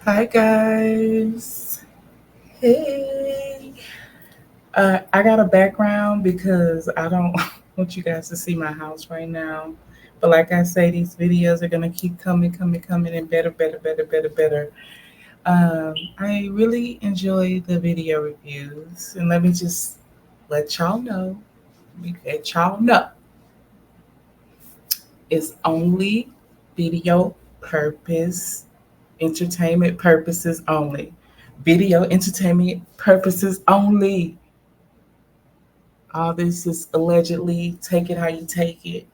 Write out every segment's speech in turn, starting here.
Hi guys. Hey. I got a background because I don't want you guys to see my house right now. But like I say, these videos are gonna keep coming, and better, better, better, better, better. I really enjoy the video reviews, and let me just let y'all know. Let y'all know it's only video purpose, entertainment purposes only. Video entertainment purposes only. All this is allegedly take it how you take it.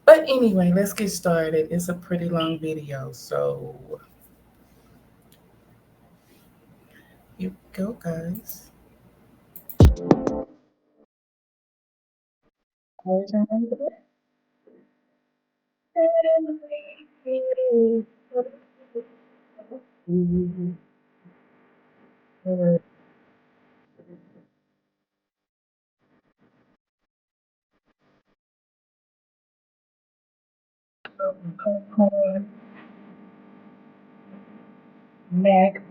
But anyway, let's get started. It's a pretty long video, so here we go, guys. Mac.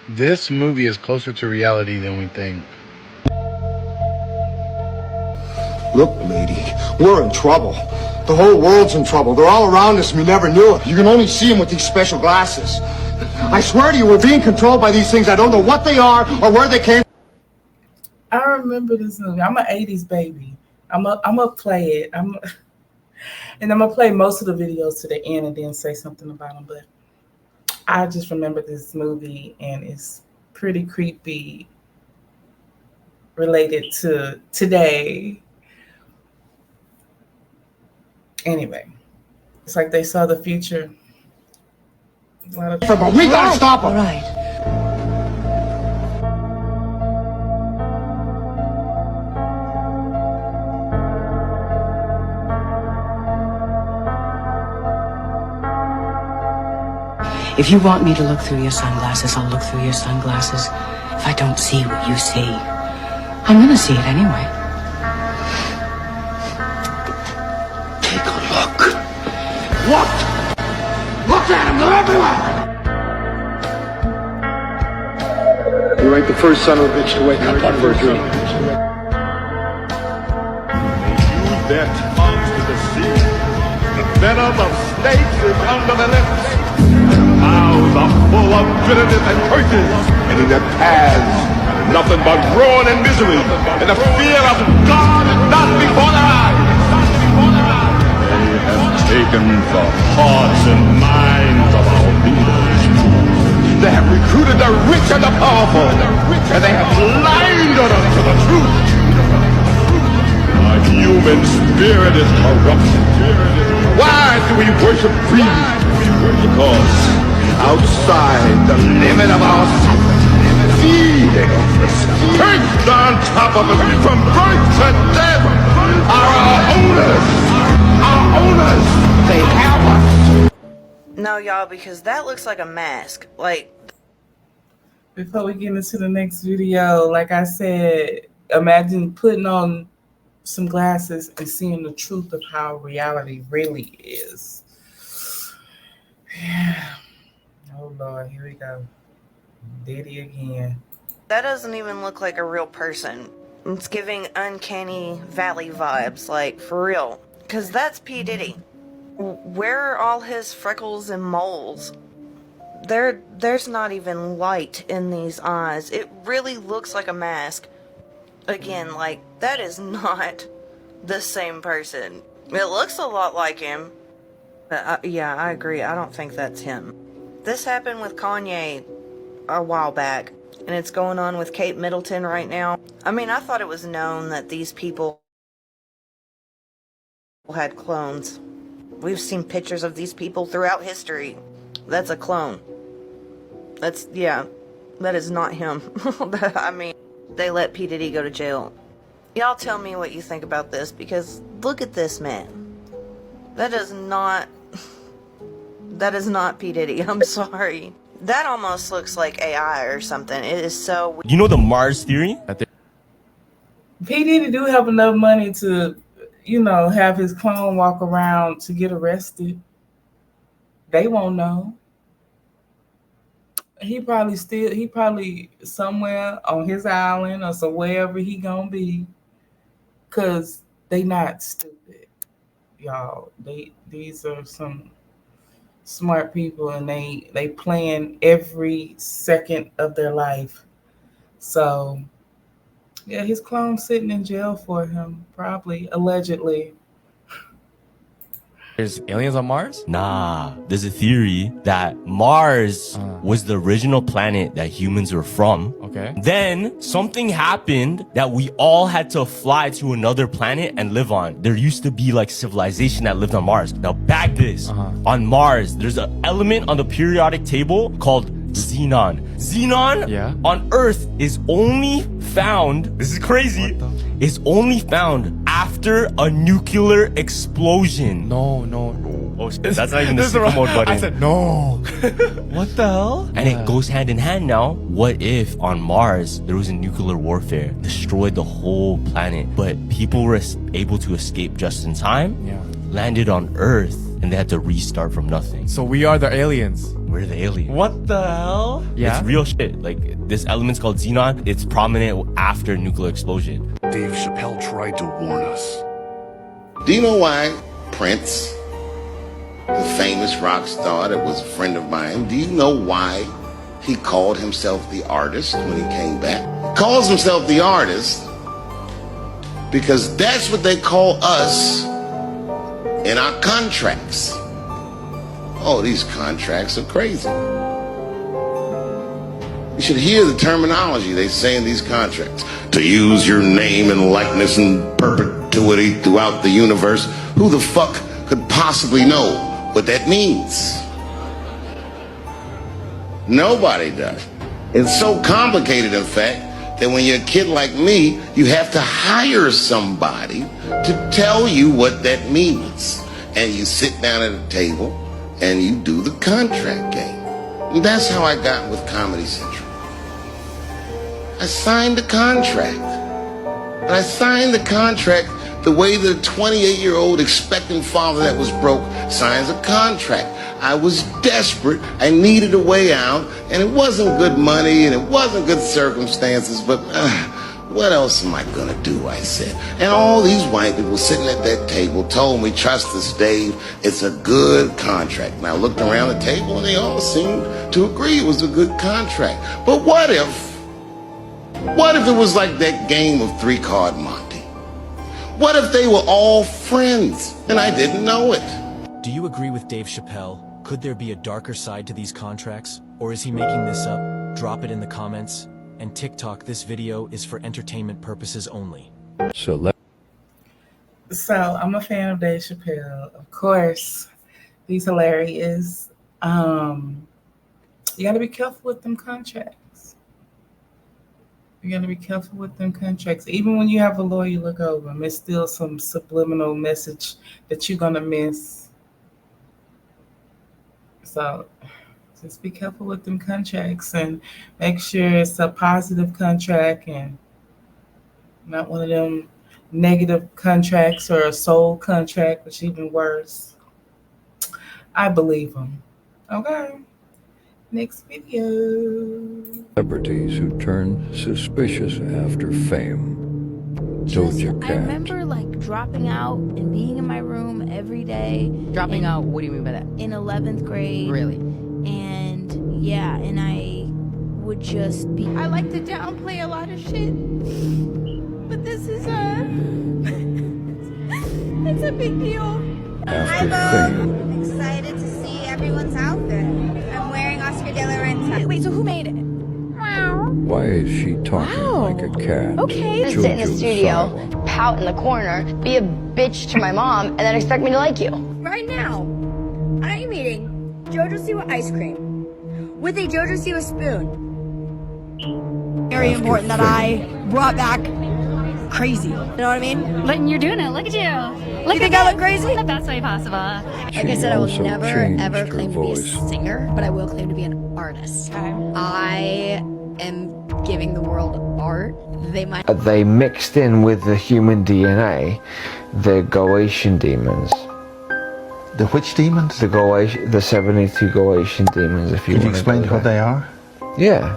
This movie is closer to reality than we think. Look, lady, we're in trouble. The whole world's in trouble. They're all around us and we never knew it. You can only see them with these special glasses. I swear to you, we're being controlled by these things. I don't know what they are or where they came I remember this movie. I'm an '80s baby. I'm a play it. And I'm gonna play most of the videos to the end and then say something about them. But I just remember this movie, and it's pretty creepy related to today. Anyway, it's like they saw the future. A lot of from, but we gotta stop them. All right. If you want me to look through your sunglasses, I'll look through your sunglasses. If I don't see what you see, I'm gonna see it anyway. Take a look. Look! Look at them, they're everywhere! You ain't the first son of a bitch to wake up for a dream. They use their tongues to deceive. The venom of snakes is under the lips. Mouths are full of bitterness and curses. And in their paths, nothing but ruin and misery. And the fear of God is not before their eyes. They have taken the hearts and minds of our leaders. They have recruited the rich and the powerful. And they have blinded us to the truth. Our human spirit is corrupted. Why do we worship greed? Because outside the limit of our sight, feeding us, perched on top of us from birth to death, are our owners. Our owners. They have us. No, y'all, because that looks like a mask. Like, Before we get into the next video, like I said, imagine putting on some glasses and seeing the truth of how reality really is. Oh Lord, here we go. Diddy again. that doesn't even look like a real person. It's giving uncanny valley vibes, like, for real. Because that's P. Diddy. Where are all his freckles and moles? There's not even light in these eyes. It really looks like a mask. Again, like, that is not the same person. It looks a lot like him. Yeah, I agree. I don't think that's him. This happened with Kanye a while back, and it's going on with Kate Middleton right now. I mean, I thought it was known that these people had clones. We've seen pictures of these people throughout history. That's a clone. Yeah, that is not him. I mean, they let P. Diddy go to jail. Y'all tell me what you think about this, because look at this man. That is not P. Diddy. I'm sorry. That almost looks like AI or something. It is so. You know the Mars theory? P. Diddy do have enough money to, have his clone walk around to get arrested. They won't know. He probably somewhere on his island or so wherever he gonna be. Cause they not stupid, y'all. These are some smart people, and they plan every second of their life. So yeah, his clone's sitting in jail for him, probably, allegedly. There's aliens on Mars? Nah, there's a theory that Mars was the original planet that humans were from. Okay. Then something happened that we all had to fly to another planet and live on. There used to be like civilization that lived on Mars. Now back this. On Mars, there's an element on the periodic table called xenon. Xenon on Earth is only found, this is crazy, is only found after a nuclear explosion. No. Oh shit, that's not even the sicko mode button. I said no. What the hell? And it goes hand in hand now. What if on Mars there was a nuclear warfare, destroyed the whole planet, but people were able to escape just in time, landed on Earth, and they had to restart from nothing. So we are the aliens. We're the aliens. What the hell? Yeah. It's real shit. Like, this element's called xenon. It's prominent after nuclear explosion. Dave Chappelle tried to warn us. Do you know why Prince, the famous rock star that was a friend of mine, do you know why he called himself the artist when he came back? He calls himself the artist because that's what they call us in our contracts. Oh, these contracts are crazy. You should hear the terminology they say in these contracts. To use your name and likeness in perpetuity throughout the universe. Who the fuck could possibly know what that means? Nobody does. It's so complicated, in fact, that when you're a kid like me, you have to hire somebody to tell you what that means. And you sit down at a table and you do the contract game. And that's how I got with Comedy Central. I signed the contract. And I signed the contract the way that a 28-year-old expectant father that was broke signs a contract. I was desperate. I needed a way out. And it wasn't good money and it wasn't good circumstances, but what else am I gonna do, I said. And all these white people sitting at that table told me, trust us, Dave, it's a good contract. And I looked around the table and they all seemed to agree it was a good contract. But what if it was like that game of 3-Card Monte? What if they were all friends and I didn't know it? Do you agree with Dave Chappelle? Could there be a darker side to these contracts? Or is he making this up? Drop it in the comments. And TikTok, this video is for entertainment purposes only. So I'm a fan of Dave Chappelle. Of course, he's hilarious. You gotta be careful with them contracts. Even when you have a lawyer look over them, it's still some subliminal message that you're gonna miss. So just be careful with them contracts and make sure it's a positive contract and not one of them negative contracts or a soul contract, which is even worse. I believe them. Okay. Next video. Celebrities who turn suspicious after fame. Doja Cat. I remember like dropping out and being in my room every day. Dropping out? What do you mean by that? In 11th grade. Really? And yeah, and I would just be. I like to downplay a lot of shit, but this is it's a big deal. After fame. I'm excited to see everyone's outfit. I'm wearing Oscar de la Renta. Wait, so who made it? Why is she talking like a cat? Okay. Sit in the studio, pout in the corner, be a bitch to my mom, and then expect me to like you. Right now, I am eating JoJo Siwa ice cream with a JoJo Siwa spoon. Very important that I brought back crazy. You know what I mean? But you're doing it. Look at you. Look You think I look crazy? in the best way possible. Like I said, I will also never changed ever her claim to be a voice. singer, but I will claim to be an artist. I am giving the world art. They mixed in with the human DNA the Goetian demons. The which demons? The 72 Goetian demons, if you Could you want to explain go what there. they are? Yeah.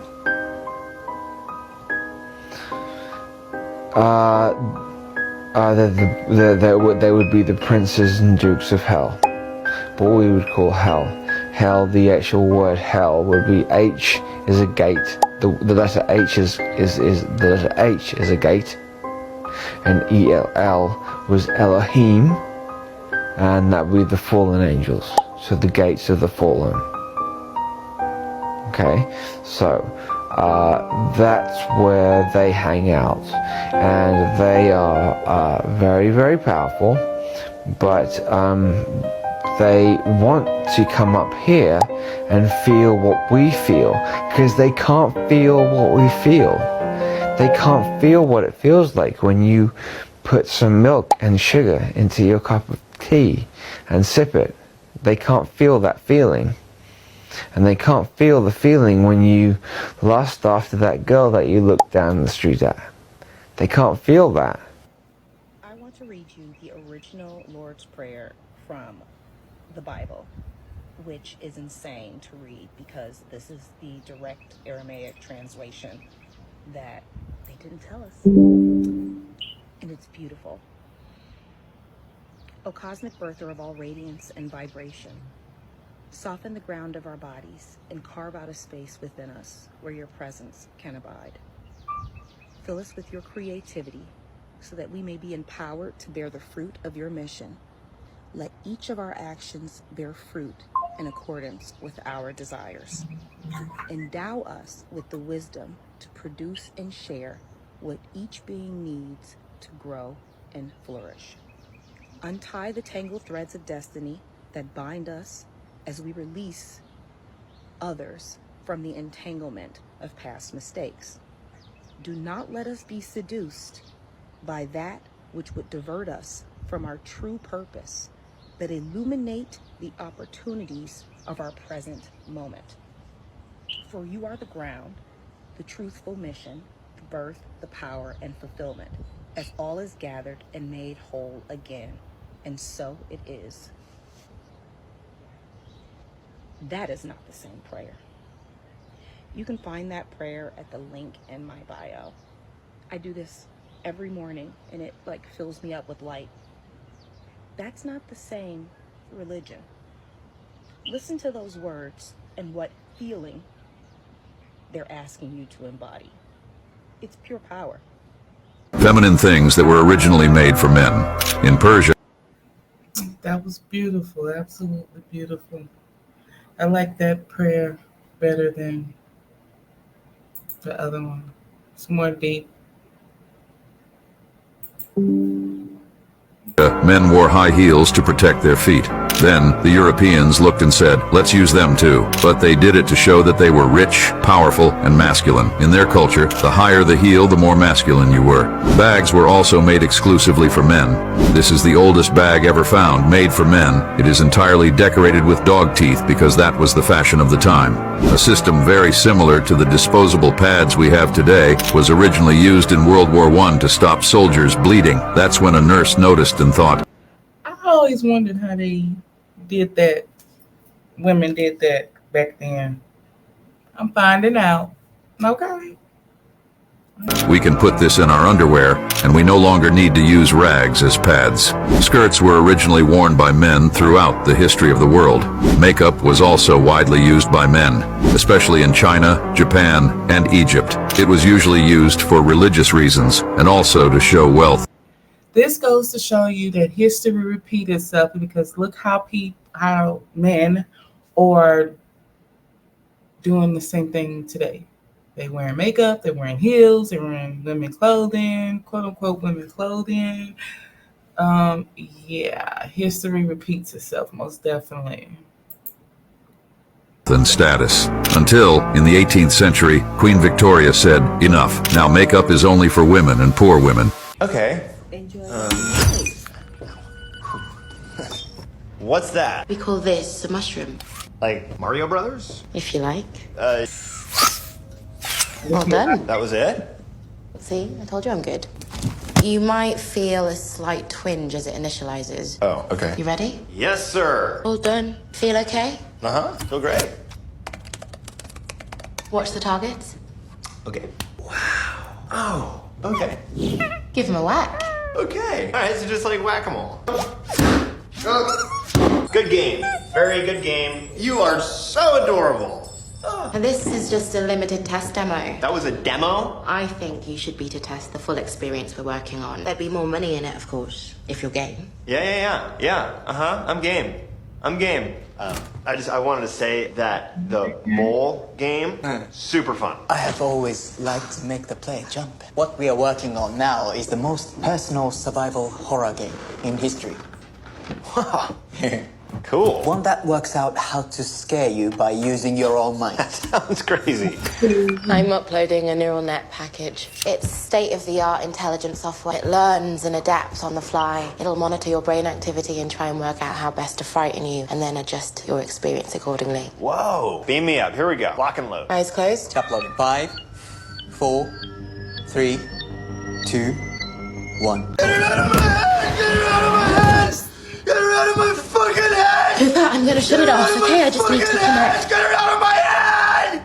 They would be the princes and dukes of hell. What we would call hell. Hell, the actual word hell would be H is a gate. The letter H is the letter H is a gate. And ELL was Elohim, and that would be the fallen angels. So the gates of the fallen. Okay, so that's where they hang out, and they are very, very powerful, but they want to come up here and feel what we feel, because they can't feel what we feel. They can't feel what it feels like when you put some milk and sugar into your cup of tea and sip it. They can't feel that feeling. And they can't feel the feeling when you lust after that girl that you looked down the street at. They can't feel that. I want to read you the original Lord's Prayer from the Bible, which is insane to read because this is the direct Aramaic translation that they didn't tell us. And it's beautiful. O cosmic birther of all radiance and vibration, soften the ground of our bodies and carve out a space within us where your presence can abide. Fill us with your creativity so that we may be empowered to bear the fruit of your mission. Let each of our actions bear fruit in accordance with our desires. Endow us with the wisdom to produce and share what each being needs to grow and flourish. Untie the tangled threads of destiny that bind us as we release others from the entanglement of past mistakes. Do not let us be seduced by that which would divert us from our true purpose, but illuminate the opportunities of our present moment. For you are the ground, the truthful mission, the birth, the power, and fulfillment, as all is gathered and made whole again. And so it is. That is not the same prayer. You can find that prayer at the link in my bio. I do this every morning and it fills me up with light. That's not the same religion. Listen to those words and what feeling they're asking you to embody. It's pure power. Feminine things that were originally made for men. In Persia, That was beautiful, absolutely beautiful. I like that prayer better than the other one. It's more deep. men wore high heels to protect their feet. Then, the Europeans looked and said, let's use them too. But they did it to show that they were rich, powerful, and masculine. In their culture, the higher the heel, the more masculine you were. Bags were also made exclusively for men. This is the oldest bag ever found, made for men. It is entirely decorated with dog teeth because that was the fashion of the time. A system very similar to the disposable pads we have today was originally used in World War I to stop soldiers bleeding. That's when a nurse noticed and thought, I always wondered how they did that. Women did that back then. I'm finding out. Okay. we can put this in our underwear, and we no longer need to use rags as pads. Skirts were originally worn by men throughout the history of the world. Makeup was also widely used by men, especially in China, Japan, and Egypt. It was usually used for religious reasons and also to show wealth. This goes to show you that history repeats itself, because look how men are doing the same thing today. They wearing makeup, they're wearing heels, they're wearing women's clothing, quote unquote women's clothing. Yeah, history repeats itself, most definitely. And status. Until, in the 18th century, Queen Victoria said, enough, now makeup is only for women and poor women. Okay. Enjoy. What's that? We call this a mushroom, Like Mario Brothers? if you like. Uh, Well done. that was it? See, I told you I'm good. You might feel a slight twinge as it initializes. Oh, okay. You ready? Yes, sir. All done. Feel okay? Uh-huh. Feel great. Watch the targets. Okay. Wow. Oh, okay. Give them a whack. Okay. All right, so just like whack-a-mole. Good game. Very good game. You are so adorable. And this is just a limited test demo. That was a demo? I think you should be to test the full experience we're working on. There'd be more money in it, of course, if you're game. Yeah. Uh-huh. I'm game. I wanted to say that the mole game, super fun. I have always liked to make the play jump. What we are working on now is the most personal survival horror game in history. Wow. Cool. One that works out how to scare you by using your own mind. That sounds crazy. I'm uploading a neural net package. It's state-of-the-art intelligent software. It learns and adapts on the fly. It'll monitor your brain activity and try and work out how best to frighten you, and then adjust your experience accordingly. Whoa. Beam me up. Here we go. Lock and load. Eyes closed. Uploading. 5, 4, 3, 2, 1. Get it out of my head! Get it out of my head! Get it out of my fucking head! Cooper, I'm gonna shut it off, okay? I just need to connect. Get it out of my head!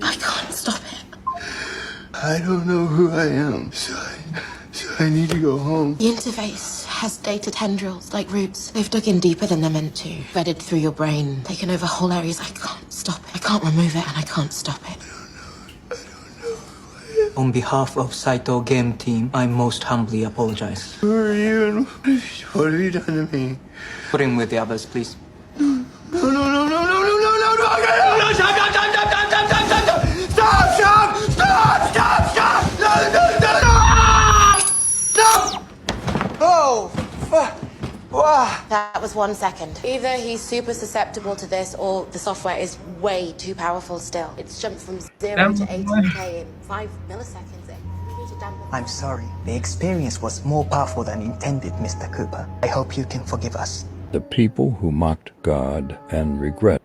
I can't stop it. I don't know who I am, so I need to go home. The interface has data tendrils like roots. They've dug in deeper than they're meant to. Threaded through your brain, taken over whole areas. I can't stop it. I can't remove it, and I can't stop it. On behalf of Saito Game Team, I most humbly apologize. Who are you and what have you done to me? Put him with the others, please. No, stop! Oh, fuck. Wow. That was 1 second. Either he's super susceptible to this, or the software is way too powerful still. It's jumped from 0 to 18K in 5 milliseconds. We need to dampen. I'm sorry. The experience was more powerful than intended, Mr. Cooper. I hope you can forgive us. The people who mocked God and regret.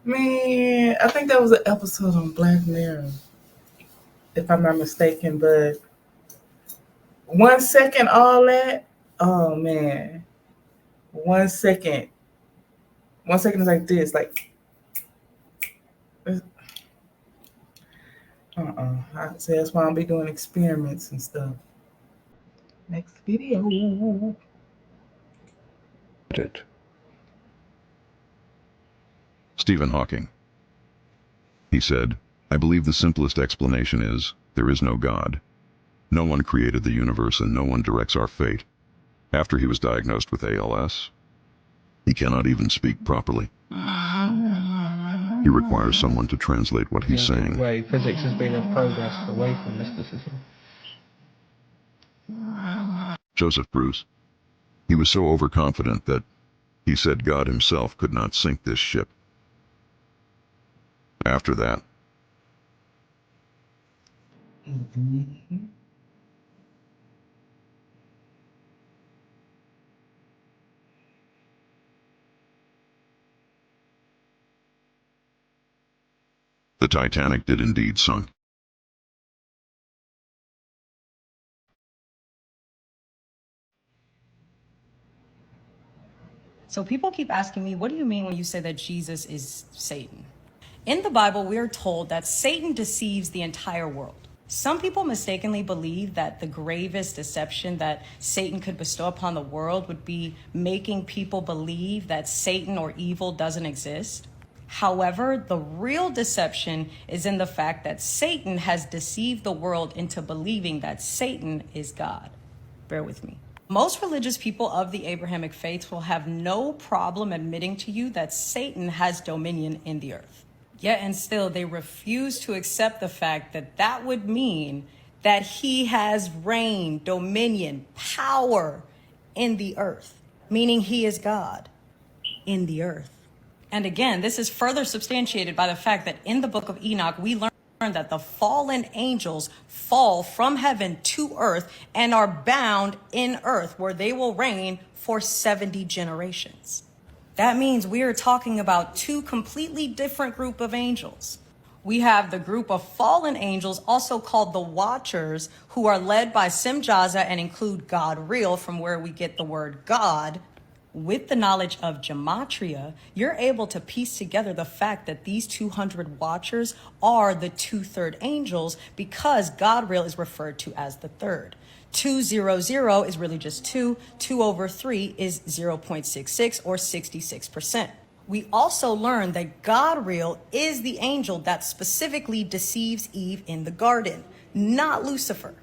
Man, I think that was an episode on Black Mirror, if I'm not mistaken. But 1 second, all that. Oh man, 1 second. 1 second is like this, like. So that's why I'll be doing experiments and stuff. Next video. Stephen Hawking. He said, "I believe the simplest explanation is, there is no God. No one created the universe and no one directs our fate." After he was diagnosed with ALS, he cannot even speak properly. He requires someone to translate what he's saying. Way physics has been a progress away from mysticism. Joseph Bruce. He was so overconfident that he said God himself could not sink this ship. After that, the Titanic did indeed sunk. So people keep asking me, what do you mean when you say that Jesus is Satan? In the Bible, we're told that Satan deceives the entire world. Some people mistakenly believe that the gravest deception that Satan could bestow upon the world would be making people believe that Satan or evil doesn't exist. However, the real deception is in the fact that Satan has deceived the world into believing that Satan is God. Bear with me. Most religious people of the Abrahamic faith will have no problem admitting to you that Satan has dominion in the earth. Yet and still, they refuse to accept the fact that that would mean that he has reign, dominion, power in the earth, meaning he is God in the earth. And again, this is further substantiated by the fact that in the book of Enoch, we learn that the fallen angels fall from heaven to earth and are bound in earth, where they will reign for 70 generations. That means we are talking about two completely different group of angels. We have the group of fallen angels, also called the Watchers, who are led by Simjaza and include God Real, from where we get the word God. With the knowledge of gematria, you're able to piece together the fact that these 200 Watchers are the 2/3 angels, because God Real is referred to as the third. 200 is really just 2. 2/3 is 0.66, or 66%. We also learned that God Real is the angel that specifically deceives Eve in the garden, not Lucifer.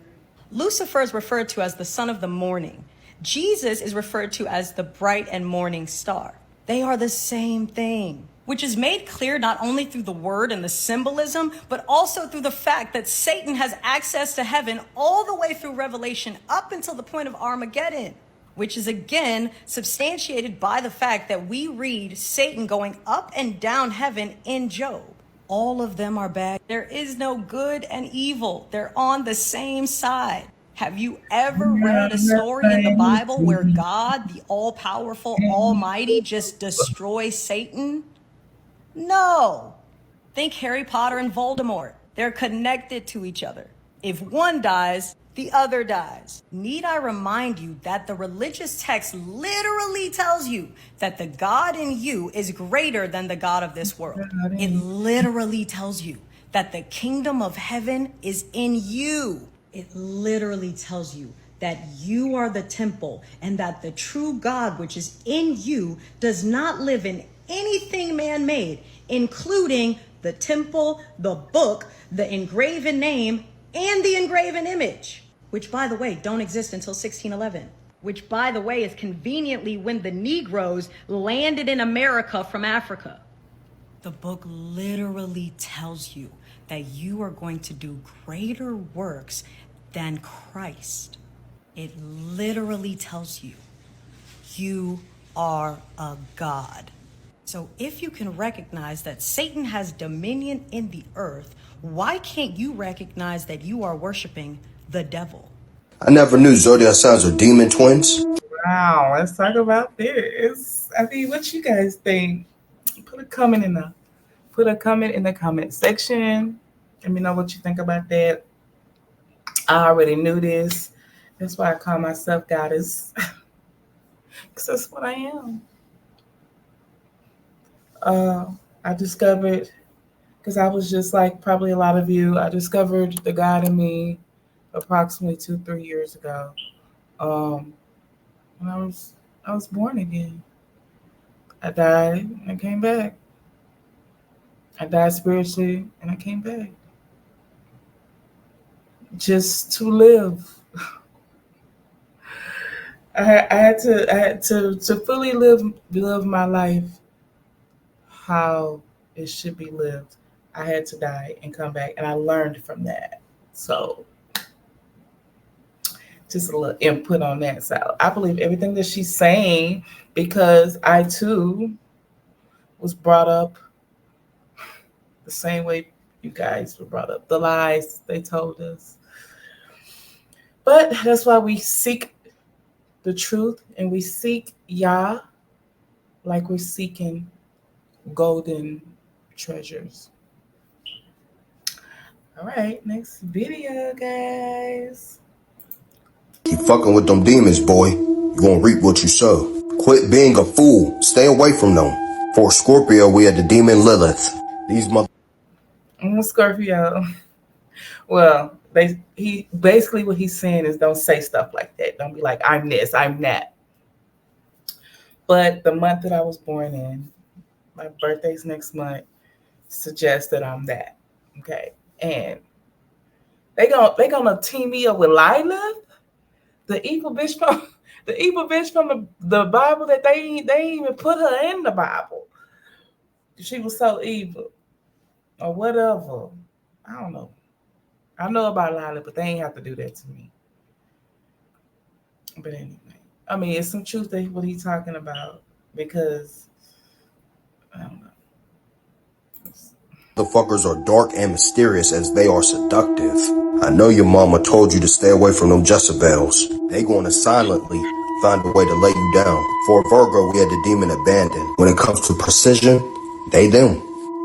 Lucifer is referred to as the son of the morning. Jesus is referred to as the bright and morning star. They are the same thing, which is made clear not only through the word and the symbolism, but also through the fact that Satan has access to heaven all the way through Revelation up until the point of Armageddon, which is again substantiated by the fact that we read Satan going up and down heaven in Job. All of them are bad. There is no good and evil. They're on the same side. Have you ever read a story in the Bible where God, the all-powerful, almighty, just destroys Satan? No. Think Harry Potter and Voldemort. They're connected to each other. If one dies, the other dies. Need I remind you that the religious text literally tells you that the God in you is greater than the God of this world? It literally tells you that the kingdom of heaven is in you. It literally tells you that you are the temple, and that the true God, which is in you, does not live in anything man-made, including the temple, the book, the engraven name, and the engraven image, which, by the way, don't exist until 1611, which, by the way, is conveniently when the Negroes landed in America from Africa. The book literally tells you that you are going to do greater works than Christ. It literally tells you you are a god. So if you can recognize that Satan has dominion in the earth, why can't you recognize that you are worshiping the devil? I never knew zodiac signs are demon twins. Wow, let's talk about this. I mean, what you guys think? Put a comment in the comment section. Let me know what you think about that. I already knew this. That's why I call myself goddess. Because that's what I am. I discovered, because I was just like probably a lot of you, I discovered the God in me approximately 2-3 years ago. When I was born again. I died and I came back. I died spiritually and I came back. Just to live. I had to fully live my life how it should be lived. I had to die and come back, and I learned from that. So, just a little input on that. So, I believe everything that she's saying because I too was brought up the same way you guys were brought up. The lies they told us. But that's why we seek the truth and we seek Yah like we're seeking golden treasures. All right, next video, guys. Keep fucking with them demons, boy. You gonna reap what you sow. Quit being a fool. Stay away from them. For Scorpio, we had the demon Lilith. These mother. I'm a Scorpio. Well, he basically what he's saying is don't say stuff like that. Don't be like, I'm this, I'm that. But the month that I was born in, my birthday's next month, suggests that I'm that. Okay. And they gonna team me up with Lilith, the evil bitch from the Bible that they ain't even put her in the Bible. She was so evil. Or whatever. I don't know. I know about Lilith, but they ain't have to do that to me. But anyway, I mean, it's some truth to what he's talking about because I don't know. The fuckers are dark and mysterious as they are seductive. I know your mama told you to stay away from them Jezebels. They gonna silently find a way to lay you down. For Virgo, we had the demon abandoned. When it comes to precision, they them.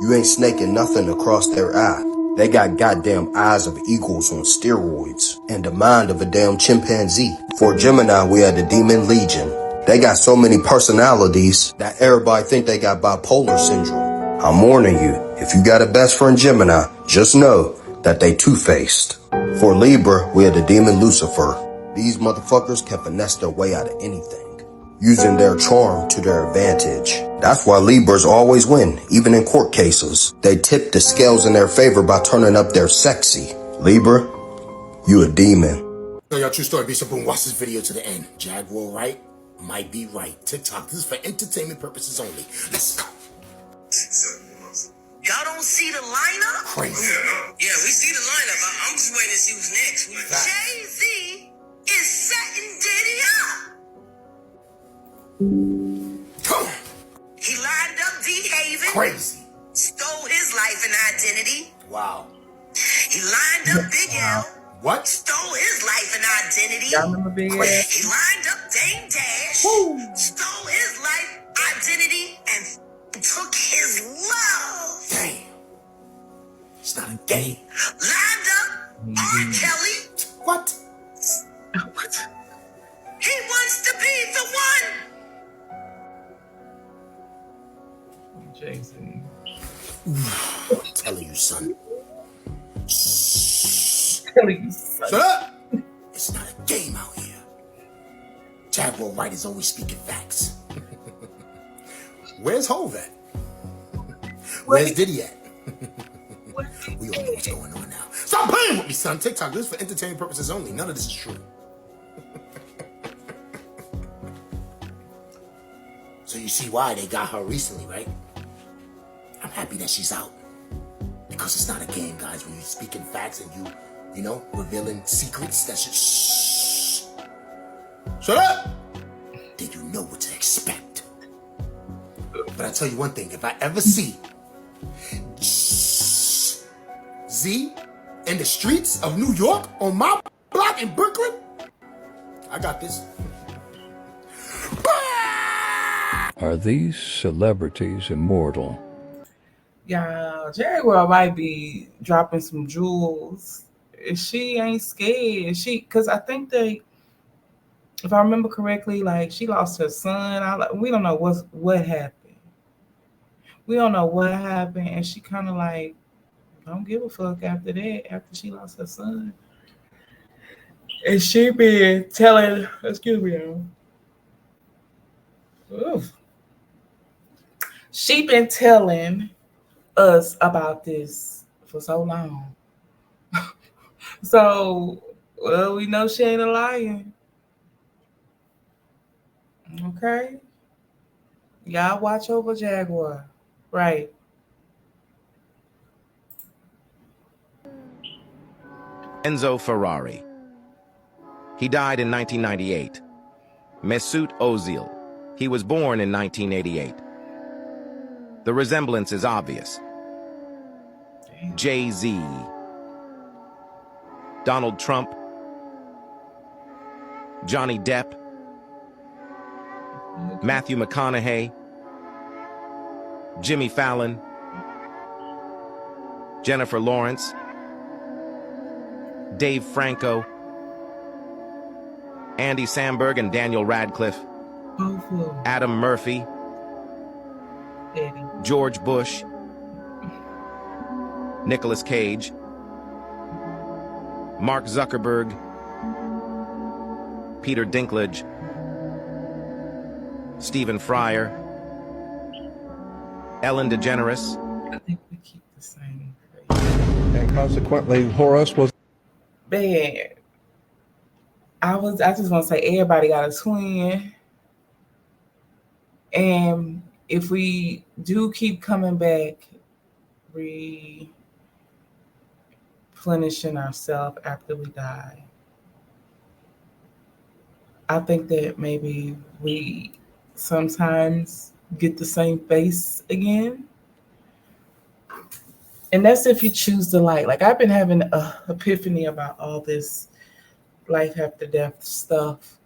You ain't snaking nothing across their eye. They got goddamn eyes of eagles on steroids and the mind of a damn chimpanzee. For Gemini, we had the demon legion. They got so many personalities that everybody think they got bipolar syndrome. I'm warning you, if you got a best friend Gemini, just know that they two-faced. For Libra, we had the demon Lucifer. These motherfuckers can finesse their way out of anything, using their charm to their advantage. That's why Libras always win, even in court cases. They tip the scales in their favor by turning up their sexy. Libra, you a demon. So y'all, true story, Bisa Boom, watch this video to the end. Jaguar right might be right. TikTok, this is for entertainment purposes only. Let's go. Y'all don't see the lineup? Crazy. Yeah, we see the lineup. I'm just waiting to see who's next. Jay-Z is setting Diddy up. He lined up D-Haven. Crazy. Stole his life and identity. Wow. He lined up Big L. What? Stole his life and identity. Y'all remember Big L? He lined up Dame Dash. Stole his life, identity, and took his love. Damn. It's not a game. Lined up R. Kelly. What? What? He wants to be the one. Jay-Z. I'm telling you, son. Telling you, son. Shut up! It's not a game out here. Jaguar White is always speaking facts. Where's Hov at? Where's Diddy at? We all know what's going on now. Stop playing with me, son. TikTok, this is for entertainment purposes only. None of this is true. So you see why they got her recently, right? I'm happy that she's out. Because it's not a game, guys. When you're speaking facts and you know, revealing secrets, that's just shh. Shut up! Then you know what to expect. But I tell you one thing, if I ever see Z in the streets of New York on my block in Brooklyn, I got this. Are these celebrities immortal? Y'all, Jaguar might be dropping some jewels. She ain't scared. Because I think if I remember correctly, like she lost her son. We don't know what happened. We don't know what happened, and she kind of like don't give a fuck after that. After she lost her son, and she been telling, excuse me, y'all. Oof. She been telling us about this for so long. So, well, we know she ain't a liar. Okay? Y'all watch over Jaguar. Right. Enzo Ferrari. He died in 1998. Mesut Ozil. He was born in 1988. The resemblance is obvious. Jay-Z. Donald Trump. Johnny Depp. Matthew McConaughey. Jimmy Fallon. Jennifer Lawrence. Dave Franco. Andy Samberg and Daniel Radcliffe. Adam Murphy. George Bush. Nicolas Cage. Mark Zuckerberg. Peter Dinklage. Stephen Fryer. Ellen DeGeneres. I think we keep the same. And consequently, Horus was bad. I just want to say everybody got a twin. And if we do keep coming back, replenishing ourselves after we die, I think that maybe we sometimes get the same face again. And that's if you choose the light. Like I've been having a epiphany about all this life after death stuff.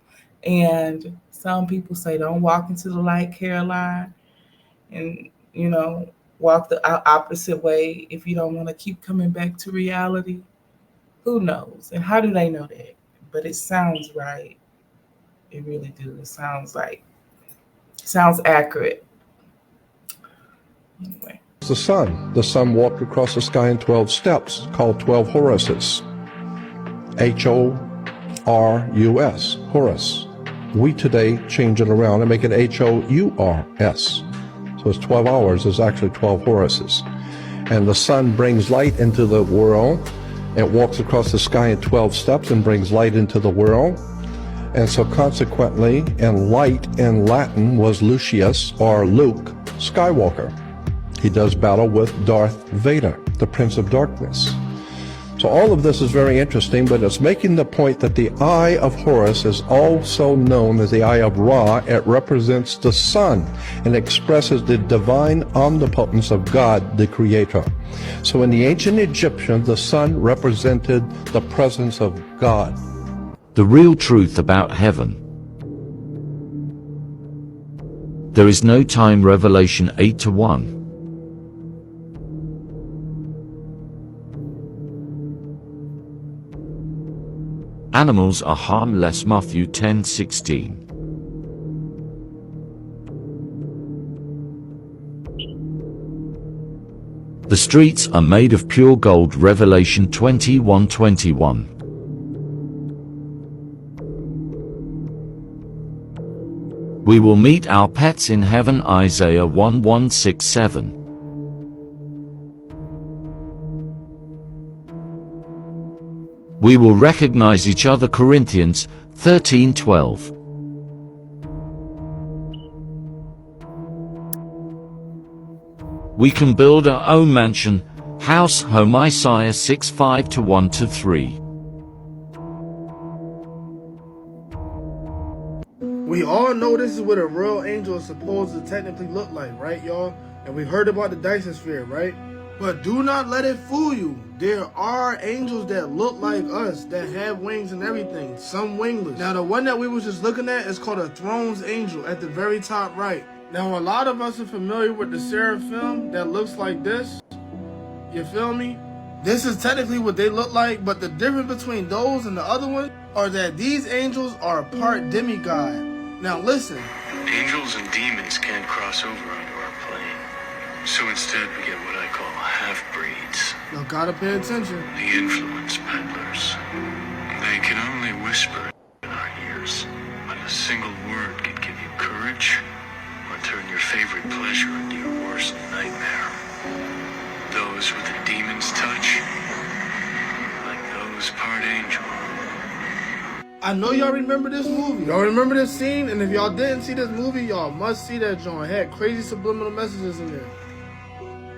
And some people say don't walk into the light, Caroline, and walk the opposite way if you don't want to keep coming back to reality. Who knows? And how do they know that? But it sounds right. It really do. It sounds accurate. Anyway. The sun. The sun walked across the sky in 12 steps, called 12 Horuses. H-O-R-U-S, Horus. We today change it around and make it H-O-U-R-S. So it's 12 hours, it's actually 12 Horuses. And the sun brings light into the world. It walks across the sky in 12 steps and brings light into the world. And so consequently, and light in Latin was Lucius, or Luke, Skywalker. He does battle with Darth Vader, the Prince of Darkness. So all of this is very interesting, but it's making the point that the Eye of Horus is also known as the Eye of Ra. It represents the sun and expresses the divine omnipotence of God, the Creator. So in the ancient Egyptian, the sun represented the presence of God. The real truth about heaven. There is no time. Revelation 8:1. Animals are harmless. Matthew 10:16. The streets are made of pure gold. Revelation 21:21. We will meet our pets in heaven. Isaiah 1:167. We will recognize each other. Corinthians 13:12. We can build our own mansion, house, home. Isaiah 6:5-1-3. We all know this is what a real angel is supposed to technically look like, right, y'all? And we heard about the Dyson sphere, right? But do not let it fool you. There are angels that look like us, that have wings and everything, some wingless. Now, the one that we was just looking at is called a throne's angel at the very top right. Now, a lot of us are familiar with the seraphim that looks like this. You feel me? This is technically what they look like, but the difference between those and the other one are that these angels are part demigod. Now, listen. Angels and demons can't cross over onto our plane. So instead, we get what I call half-breeds. You gotta pay attention. The influence peddlers. They can only whisper in our ears, but a single word can give you courage or turn your favorite pleasure into your worst nightmare. Those with the demon's touch, like those part angel. I know y'all remember this movie. Y'all remember this scene? And if y'all didn't see this movie, y'all must see that joint. It had crazy subliminal messages in there.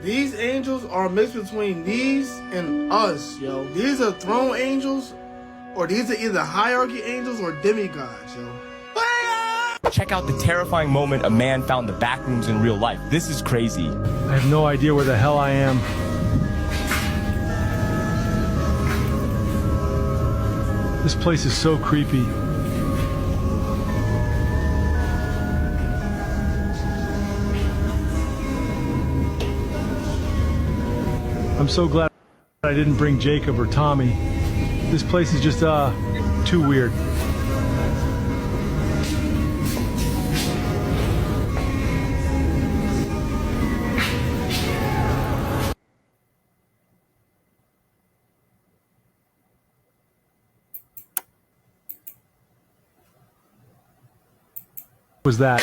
These angels are mixed between these and us, yo. These are throne angels, or these are either hierarchy angels or demigods, yo. Check out the terrifying moment a man found the back rooms in real life. This is crazy. I have no idea where the hell I am. This place is so creepy. I'm so glad I didn't bring Jacob or Tommy. This place is just, too weird. Was that?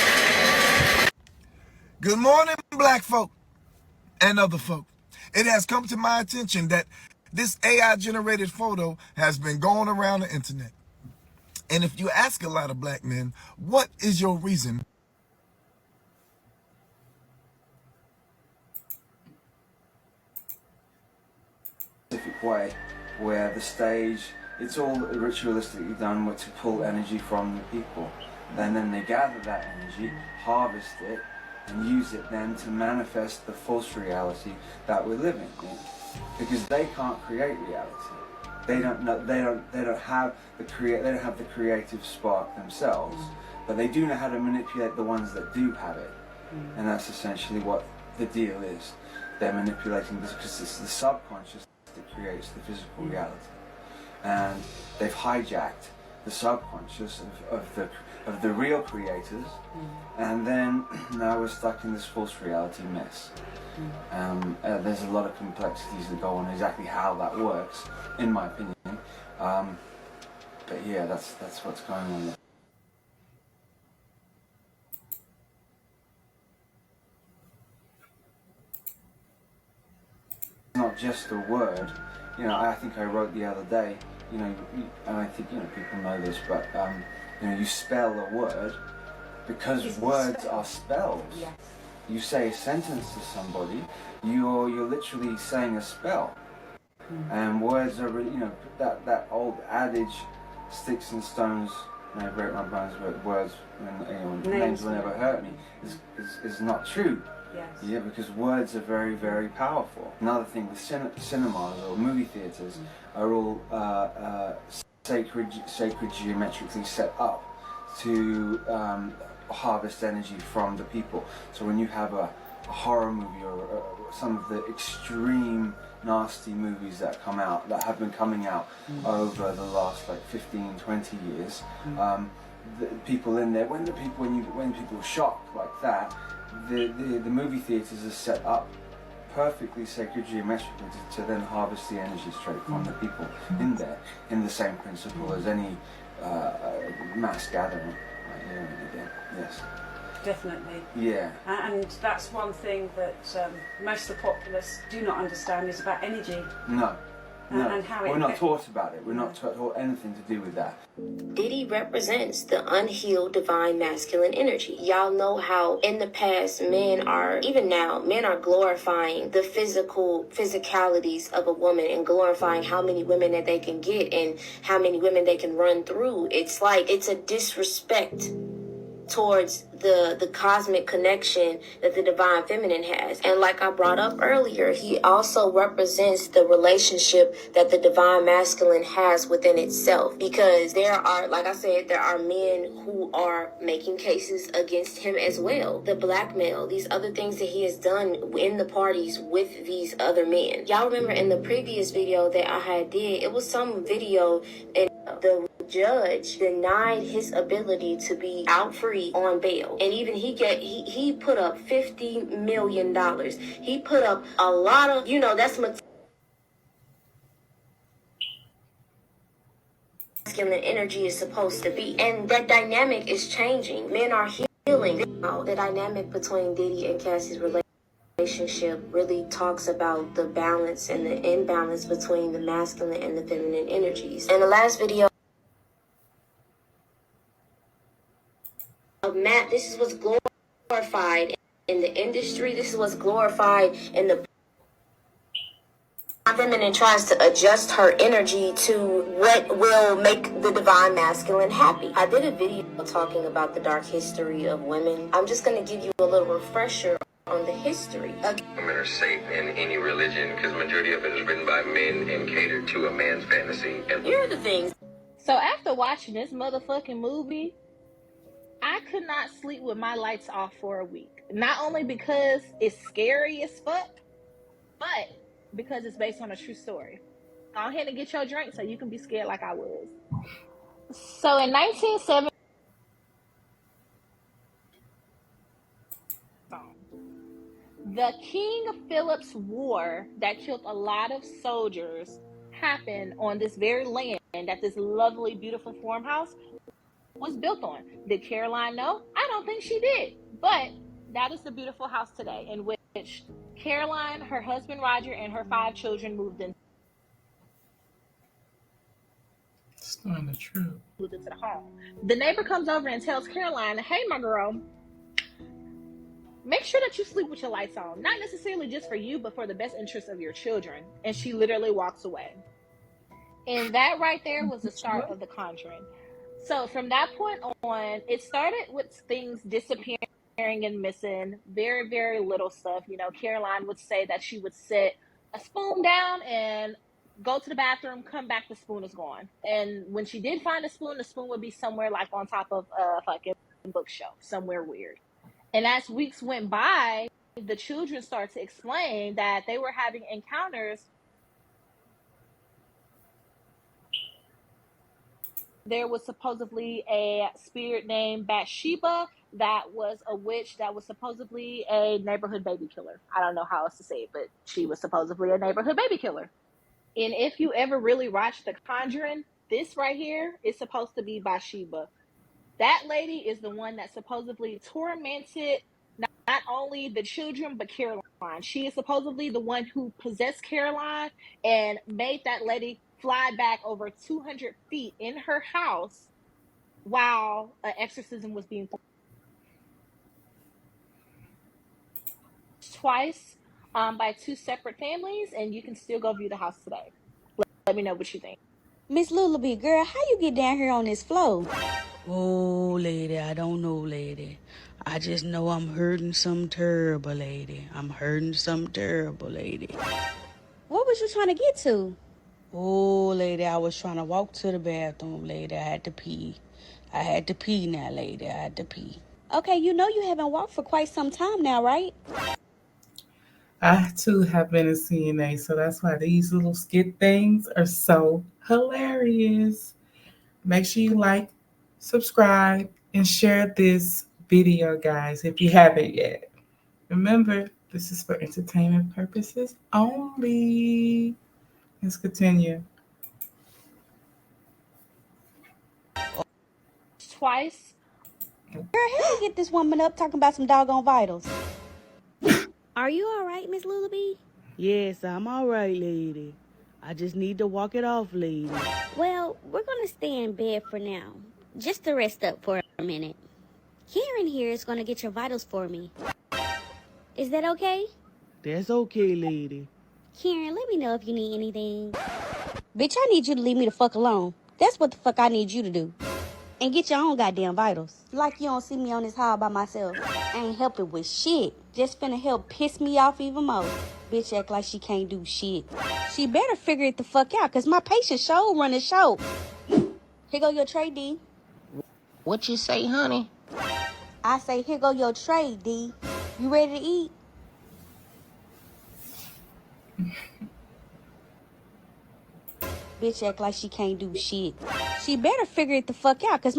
Good morning, black folk and other folk. It has come to my attention that this AI-generated photo has been going around the internet. And if you ask a lot of black men, what is your reason? Specific way where the stage, it's all ritualistically done to pull energy from the people. And then they gather that energy, harvest it, and use it then to manifest the false reality that we're living in. because they can't create reality. They don't know. They don't have the creative spark themselves, but they do know how to manipulate the ones that do have it, and that's essentially what the deal is. They're manipulating this because it's the subconscious that creates the physical reality, and they've hijacked the subconscious of the real creators, and then now we're stuck in this false reality mess. There's a lot of complexities that go on exactly how that works, in my opinion. But yeah, that's what's going on there. It's not just a word. You know, I think I wrote the other day, you know, and I think, you know, people know this, but you know, you spell a word because words are spells. Yes. You say a sentence to somebody, you're literally saying a spell. And words are really, you know, that old adage, sticks and stones may break my bones, but words, names will never hurt me, is not true. Yes. Yeah, because words are very, very powerful. Another thing, the cinemas or movie theatres are all sacred geometrically set up to harvest energy from the people. So when you have a horror movie or some of the extreme nasty movies that have been coming out over the last like 15-20 years, the people in there, when people are shocked like that, the movie theaters are set up perfectly sacred geometrically to then harvest the energy straight from the people in there, in the same principle as any mass gathering. Yes. Definitely. Yeah. And that's one thing that most of the populace do not understand is about energy. No. And how we're not taught about it. We're not taught anything to do with that. Diddy represents the unhealed divine masculine energy. Y'all know how in the past men are glorifying the physicalities of a woman and glorifying how many women that they can get and how many women they can run through. It's like it's a disrespect towards the cosmic connection that the divine feminine has. And like I brought up earlier, he also represents the relationship that the divine masculine has within itself. Because there are, like I said, there are men who are making cases against him as well. The blackmail, these other things that he has done in the parties with these other men. Y'all remember in the previous video that I had did, it was some video and the judge denied his ability to be out free on bail, and even he put up $50 million. He put up a lot of, that's masculine energy is supposed to be, and that dynamic is changing. Men are healing. The dynamic between Diddy and Cassie's relationship really talks about the balance and the imbalance between the masculine and the feminine energies. In the last video, Matt, this is what's glorified in the industry. This is what's glorified in the feminine tries to adjust her energy to what will make the divine masculine happy. I did a video talking about the dark history of women. I'm just going to give you a little refresher on the history. Women are safe in any religion because majority of it is written by men and catered to a man's fantasy. And here are the things. So after watching this motherfucking movie, I could not sleep with my lights off for a week. Not only because it's scary as fuck, but because it's based on a true story. Go ahead and get your drink so you can be scared like I was. So in 1970, the King Philip's War that killed a lot of soldiers happened on this very land that this lovely, beautiful farmhouse was built on. Did Caroline know? I don't think she did. But that is the beautiful house today in which Caroline, her husband Roger, and her 5 children moved in. It's not the truth. Moved into the home. The neighbor comes over and tells Caroline, "Hey, my girl, make sure that you sleep with your lights on. Not necessarily just for you, but for the best interest of your children." And she literally walks away. And that right there was the start of The Conjuring. So from that point on, it started with things disappearing and missing, very, very little stuff. Caroline would say that she would sit a spoon down and go to the bathroom, come back, the spoon is gone. And when she did find the spoon would be somewhere like on top of a fucking bookshelf, somewhere weird. And as weeks went by, the children started to explain that they were having encounters. There was supposedly a spirit named Bathsheba that was a witch that was supposedly a neighborhood baby killer. I don't know how else to say it, but she was supposedly a neighborhood baby killer. And if you ever really watch The Conjuring, this right here is supposed to be Bathsheba. That lady is the one that supposedly tormented not only the children, but Caroline. She is supposedly the one who possessed Caroline and made that lady fly back over 200 feet in her house while an exorcism was being performed twice by two separate families, and you can still go view the house today. Let me know what you think. Miss Lullaby, girl, how you get down here on this floor? Oh, lady, I don't know, lady. I just know I'm hurting some terrible, lady. I'm hurting some terrible, lady. What was you trying to get to? Oh, lady, I was trying to walk to the bathroom, lady. I had to pee. I had to pee now, lady. I had to pee. Okay, you know you haven't walked for quite some time now, right? I too have been a CNA, so that's why these little skit things are so hilarious. Make sure you like, subscribe, and share this video, guys, if you haven't yet. Remember, this is for entertainment purposes only. Let's continue. Twice. Girl, how you get this woman up talking about some doggone vitals? Are you all right, Miss Lullaby? Yes, I'm all right, lady. I just need to walk it off, lady. Well, we're going to stay in bed for now, just to rest up for a minute. Karen here is going to get your vitals for me. Is that okay? That's okay, lady. Karen, let me know if you need anything. Bitch, I need you to leave me the fuck alone. That's what the fuck I need you to do. And get your own goddamn vitals. Like you don't see me on this hall by myself. I ain't helping with shit. Just finna help piss me off even more. Bitch act like she can't do shit. She better figure it the fuck out, cause my patient show running show. Here go your tray, D. What you say, honey? I say, here go your tray, D. You ready to eat? Bitch act like she can't do shit. She better figure it the fuck out, cause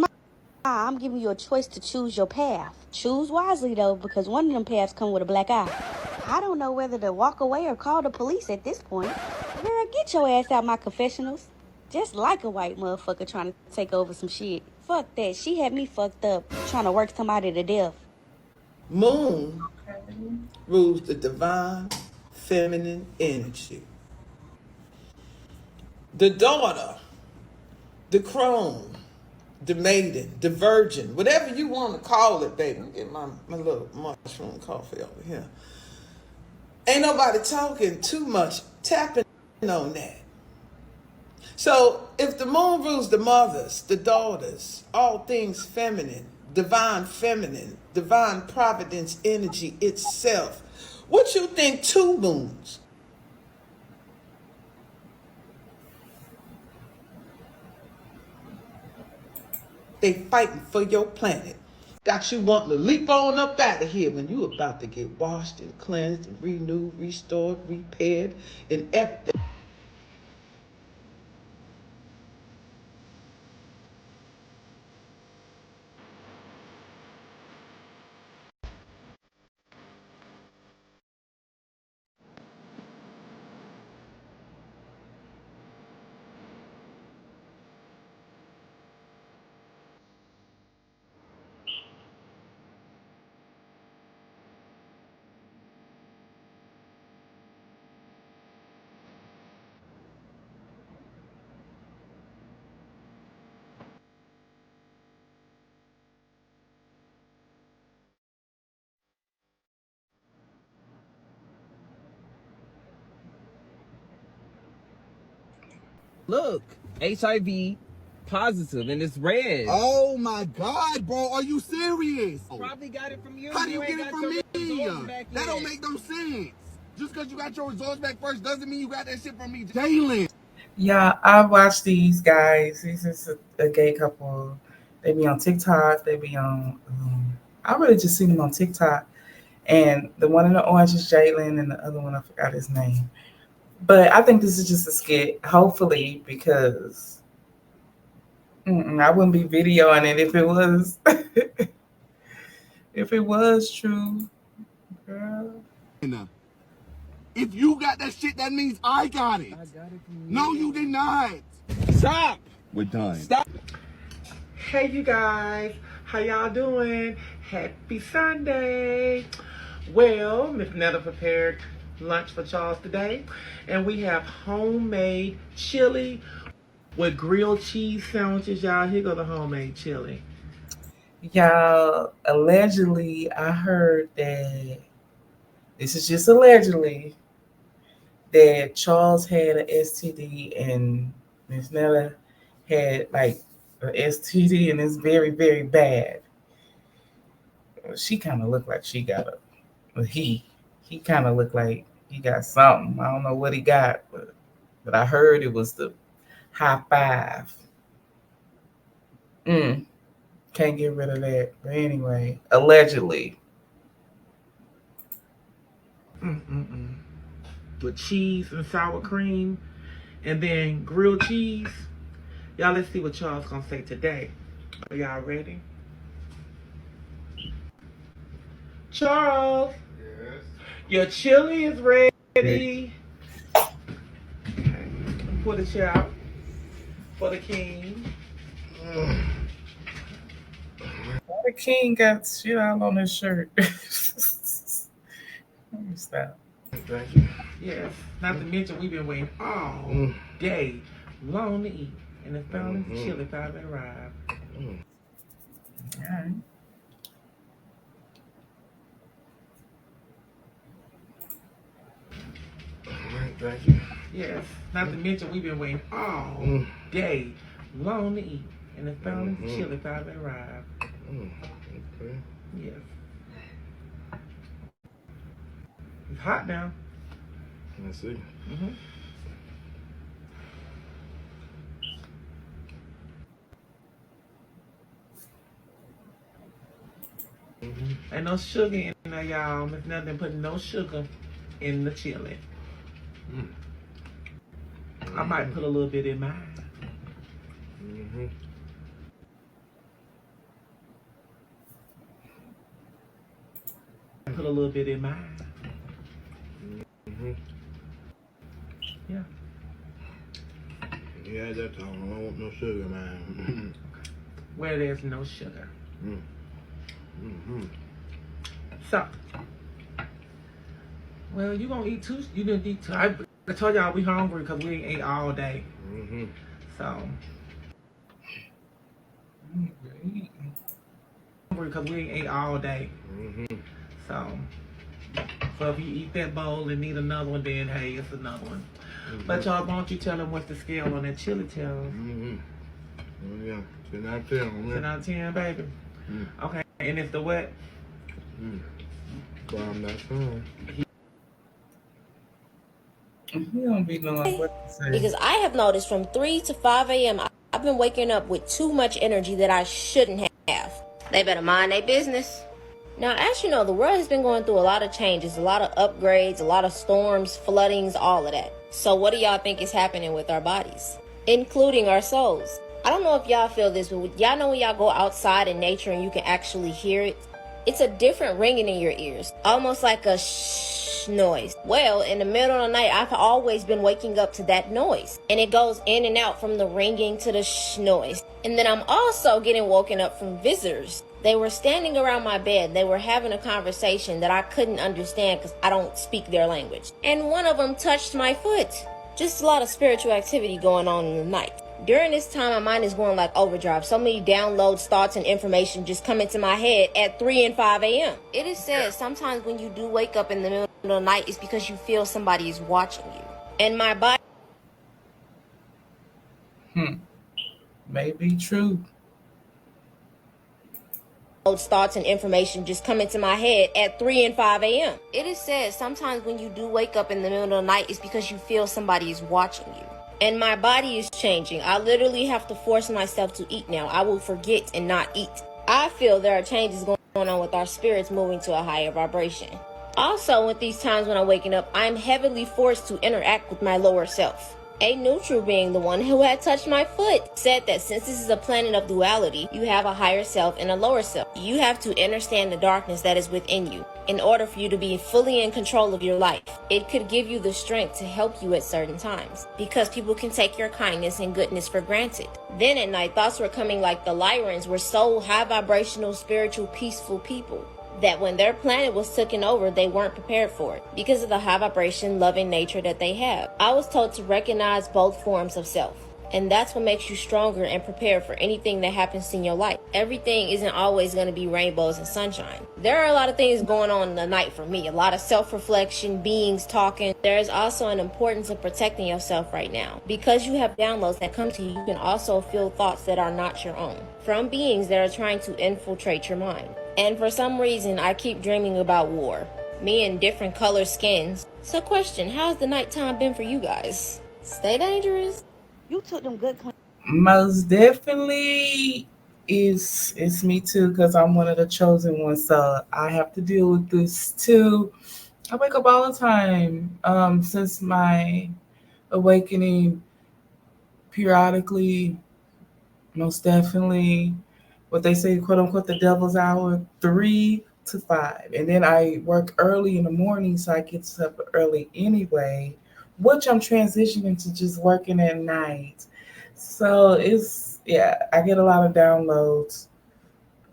I'm giving you a choice to choose your path. Choose wisely though, because one of them paths come with a black eye. I don't know whether to walk away or call the police at this point. Girl, get your ass out my confessionals. Just like a white motherfucker trying to take over some shit. Fuck that. She had me fucked up trying to work somebody to death. Moon rules the divine feminine energy. The daughter, the crone, the maiden, the virgin, whatever you want to call it, baby. Let me get my little mushroom coffee over here. Ain't nobody talking too much, tapping on that. So if the moon rules the mothers, the daughters, all things feminine, divine providence energy itself, what you think two moons? They fighting for your planet. Got you wanting to leap on up out of here when you about to get washed and cleansed and renewed, restored, repaired, and everything. Look, HIV positive and it's red. Oh my God, bro, are you serious? Probably got it from you. How do you get it from me? That don't make no sense. Just because you got your results back first doesn't mean you got that shit from me, Jalen. Yeah, I watch these guys. This is a gay couple. They be on TikTok. They be on. I really just seen them on TikTok. And the one in the orange is Jalen, and the other one I forgot his name. But I think this is just a skit. Hopefully, because I wouldn't be videoing it if it was if it was true, girl. If you got that shit, that means I got it. No, you did not. Stop. We're done. Stop. Hey, you guys. How y'all doing? Happy Sunday. Well, Miss Netta prepared lunch for Charles today, and we have homemade chili with grilled cheese sandwiches. Y'all, here go the homemade chili. Y'all, allegedly, I heard that this is just allegedly that Charles had an STD and Miss Nella had like an STD and it's very, very bad. She kind of looked like she got he kind of looked like he got something. I don't know what he got, but I heard it was the high five. Can't get rid of that. But anyway, allegedly. With cheese and sour cream and then grilled cheese. Y'all, let's see what Charles gonna say today. Are y'all ready? Charles. Yes. Your chili is ready. Okay. Pull the chair out for the king. Why the king got shit all on his shirt? Let me stop. Thank you. Yes. Not to mention we've been waiting all day long to eat. And it's finally the chili finally arrived. All right. Thank you. Yes. Not to mention we've been waiting all day long to eat. And it's finally the chili finally arrived. Okay. Yes. It's hot now. Let's see. Ain't no sugar in there, y'all. There's nothing putting no sugar in the chili. I might put a little bit in mine. Put a little bit in mine. Yeah. Yeah, that's all. I don't want no sugar, man. Where there's no sugar. So, well, you gonna eat too? You didn't eat too. I told y'all we hungry because we ain't ate all day. So, hungry because we ain't ate all day. So if you eat that bowl and need another one, then hey, it's another one. But y'all, why don't you tell them what's the scale on that chili, Charles? Yeah, 10 out of 10. 10 out of 10, baby. Okay, and it's the what? I'm not sure. He don't be knowing what to say. Because I have noticed from 3 to 5 a.m. I've been waking up with too much energy that I shouldn't have. They better mind their business. Now, as you know, the world has been going through a lot of changes, a lot of upgrades, a lot of storms, floodings, all of that. So what do y'all think is happening with our bodies, including our souls? I don't know if y'all feel this, but y'all know when y'all go outside in nature and you can actually hear it? It's a different ringing in your ears, almost like a shh noise. Well, in the middle of the night, I've always been waking up to that noise, and it goes in and out from the ringing to the shh noise. And then I'm also getting woken up from visitors. They were standing around my bed. They were having a conversation that I couldn't understand because I don't speak their language. And one of them touched my foot. Just a lot of spiritual activity going on in the night. During this time, my mind is going like overdrive. So many downloads, thoughts, and information just come into my head at 3 and 5 a.m. It is said sometimes when you do wake up in the middle of the night, it's because you feel somebody is watching you. And my body... May be true. thoughts and information just come into my head at 3 and 5 a.m. It is said sometimes when you do wake up in the middle of the night, it's because you feel somebody is watching you. And my body is changing. I literally have to force myself to eat now. I will forget and not eat. I feel there are changes going on with our spirits moving to a higher vibration. Also, with these times when I'm waking up, I'm heavily forced to interact with my lower self. A neutral being, the one who had touched my foot, said that since this is a planet of duality, you have a higher self and a lower self. You have to understand the darkness that is within you in order for you to be fully in control of your life. It could give you the strength to help you at certain times, because people can take your kindness and goodness for granted. Then at night, thoughts were coming like the Lyrans were so high vibrational, spiritual, peaceful people that when their planet was taken over, they weren't prepared for it because of the high vibration, loving nature that they have. I was told to recognize both forms of self, and that's what makes you stronger and prepared for anything that happens in your life. Everything isn't always going to be rainbows and sunshine. There are a lot of things going on in the night for me, a lot of self-reflection, beings talking. There is also an importance of protecting yourself right now. Because you have downloads that come to you, you can also feel thoughts that are not your own, from beings that are trying to infiltrate your mind. And for some reason, I keep dreaming about war. Me in different color skins. So question, how's the nighttime been for you guys? Stay dangerous? You took them good clean. Most definitely it's me too, because I'm one of the chosen ones. So I have to deal with this too. I wake up all the time. Since my awakening, periodically, most definitely, what they say, quote unquote, the devil's hour, 3 to 5. And then I work early in the morning, so I get up early anyway, which I'm transitioning to just working at night. So yeah, I get a lot of downloads